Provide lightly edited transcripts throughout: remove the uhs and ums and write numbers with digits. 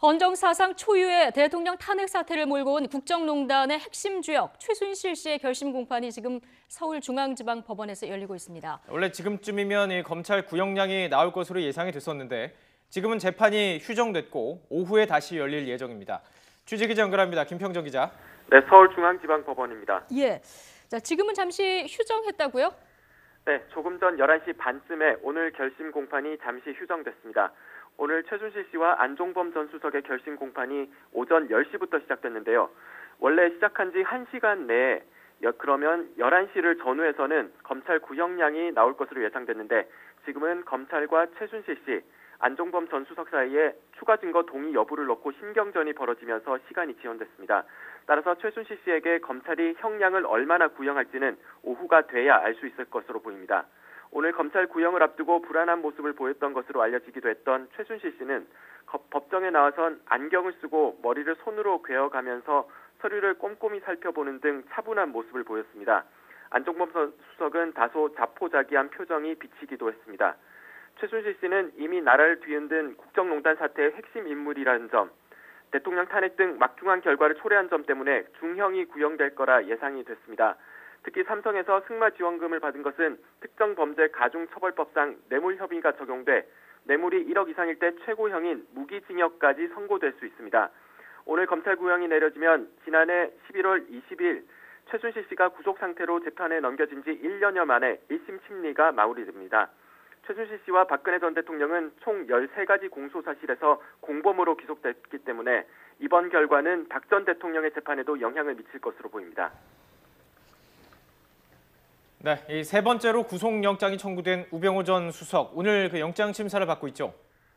헌정 사상 초유의 대통령 탄핵 사태를 몰고 온 국정농단의 핵심 주역 최순실 씨의 결심 공판이 지금 서울중앙지방법원에서 열리고 있습니다. 원래 지금쯤이면 이 검찰 구형량이 나올 것으로 예상이 됐었는데 지금은 재판이 휴정됐고 오후에 다시 열릴 예정입니다. 취재기자 연결합니다. 김평정 기자. 네, 서울중앙지방법원입니다. 예, 자 지금은 잠시 휴정했다고요? 네, 조금 전 11시 반쯤에 오늘 결심 공판이 잠시 휴정됐습니다. 오늘 최순실 씨와 안종범 전 수석의 결심 공판이 오전 10시부터 시작됐는데요. 원래 시작한 지 1시간 내에 그러면 11시를 전후해서는 검찰 구형량이 나올 것으로 예상됐는데 지금은 검찰과 최순실 씨, 안종범 전 수석 사이에 추가 증거 동의 여부를 놓고 신경전이 벌어지면서 시간이 지연됐습니다. 따라서 최순실 씨에게 검찰이 형량을 얼마나 구형할지는 오후가 돼야 알 수 있을 것으로 보입니다. 오늘 검찰 구형을 앞두고 불안한 모습을 보였던 것으로 알려지기도 했던 최순실 씨는 법정에 나와선 안경을 쓰고 머리를 손으로 괴어가면서 서류를 꼼꼼히 살펴보는 등 차분한 모습을 보였습니다. 안종범 수석은 다소 자포자기한 표정이 비치기도 했습니다. 최순실 씨는 이미 나라를 뒤흔든 국정농단 사태의 핵심 인물이라는 점, 대통령 탄핵 등 막중한 결과를 초래한 점 때문에 중형이 구형될 거라 예상이 됐습니다. 특히 삼성에서 승마 지원금을 받은 것은 특정범죄 가중처벌법상 뇌물혐의가 적용돼 뇌물이 1억 이상일 때 최고형인 무기징역까지 선고될 수 있습니다. 오늘 검찰 구형이 내려지면 지난해 11월 20일 최순실 씨가 구속 상태로 재판에 넘겨진 지 1년여 만에 1심 심리가 마무리됩니다. 최순실 씨와 박근혜 전 대통령은 총 13가지 공소사실에서 공범으로 기소됐기 때문에 이번 결과는 박 전 대통령의 재판에도 영향을 미칠 것으로 보입니다. 네, 이 세 번째로 구속영장이 청구된 우병우 전 수석, 오늘 그 영장 심사를 받고 있죠?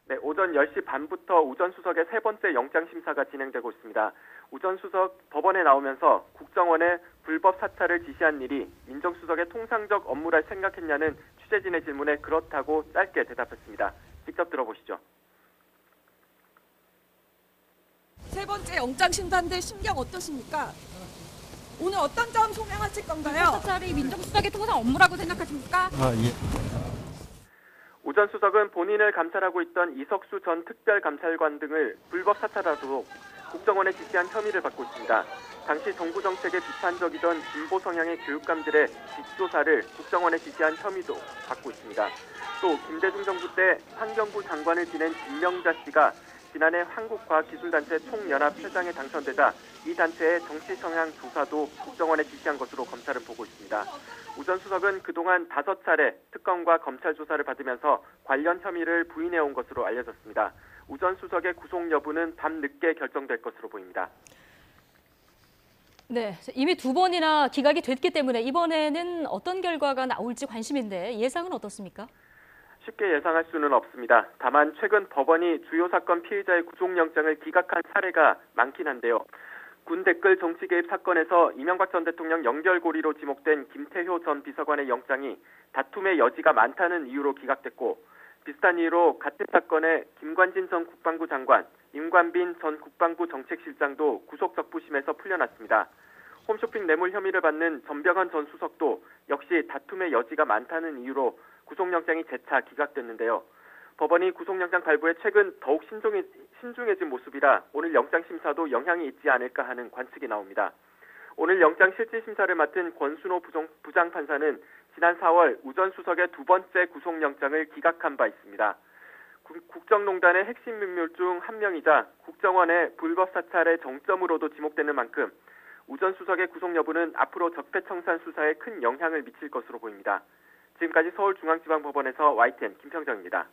네, 오전 10시 반부터 우 전 수석의 세 번째 영장 심사가 진행되고 있습니다. 우 전 수석 법원에 나오면서 국정원에 불법 사찰을 지시한 일이 민정수석의 통상적 업무라 생각했냐는 취재진의 질문에 그렇다고 짧게 대답했습니다. 직접 들어보시죠. 세 번째 영장 심사인데 심경 어떠십니까? 오늘 어떤 점 소명하실 건가요? 사찰이 민정수석의 통상 업무라고 생각하십니까? 예. 우 전 수석은 본인을 감찰하고 있던 이석수 전 특별감찰관 등을 불법 사찰하도록 국정원에 지시한 혐의를 받고 있습니다. 당시 정부 정책에 비판적이던 진보 성향의 교육감들의 뒷조사를 국정원에 지시한 혐의도 받고 있습니다. 또 김대중 정부 때 환경부 장관을 지낸 김명자 씨가 지난해 한국과학기술단체 총연합회장에 당선되자 이 단체의 정치 성향 조사도 국정원에 지시한 것으로 검찰은 보고 있습니다. 우 전 수석은 그동안 5차례 특검과 검찰 조사를 받으면서 관련 혐의를 부인해온 것으로 알려졌습니다. 우 전 수석의 구속 여부는 밤늦게 결정될 것으로 보입니다. 네, 이미 2번이나 기각이 됐기 때문에 이번에는 어떤 결과가 나올지 관심인데 예상은 어떻습니까? 쉽게 예상할 수는 없습니다. 다만 최근 법원이 주요 사건 피의자의 구속영장을 기각한 사례가 많긴 한데요. 군 댓글 정치 개입 사건에서 이명박 전 대통령 연결고리로 지목된 김태효 전 비서관의 영장이 다툼의 여지가 많다는 이유로 기각됐고 비슷한 이유로 같은 사건에 김관진 전 국방부 장관, 임관빈 전 국방부 정책실장도 구속 적부심에서 풀려났습니다. 홈쇼핑 뇌물 혐의를 받는 전병헌 전 수석도 역시 다툼의 여지가 많다는 이유로 구속영장이 재차 기각됐는데요. 법원이 구속영장 발부에 최근 더욱 신중해진 모습이라 오늘 영장심사도 영향이 있지 않을까 하는 관측이 나옵니다. 오늘 영장 실질심사를 맡은 권순호 부장판사는 지난 4월 우 전 수석의 두 번째 구속영장을 기각한 바 있습니다. 국정농단의 핵심 인물 중 한 명이자 국정원의 불법 사찰의 정점으로도 지목되는 만큼 우 전 수석의 구속 여부는 앞으로 적폐청산 수사에 큰 영향을 미칠 것으로 보입니다. 지금까지 서울중앙지방법원에서 YTN 김평정입니다.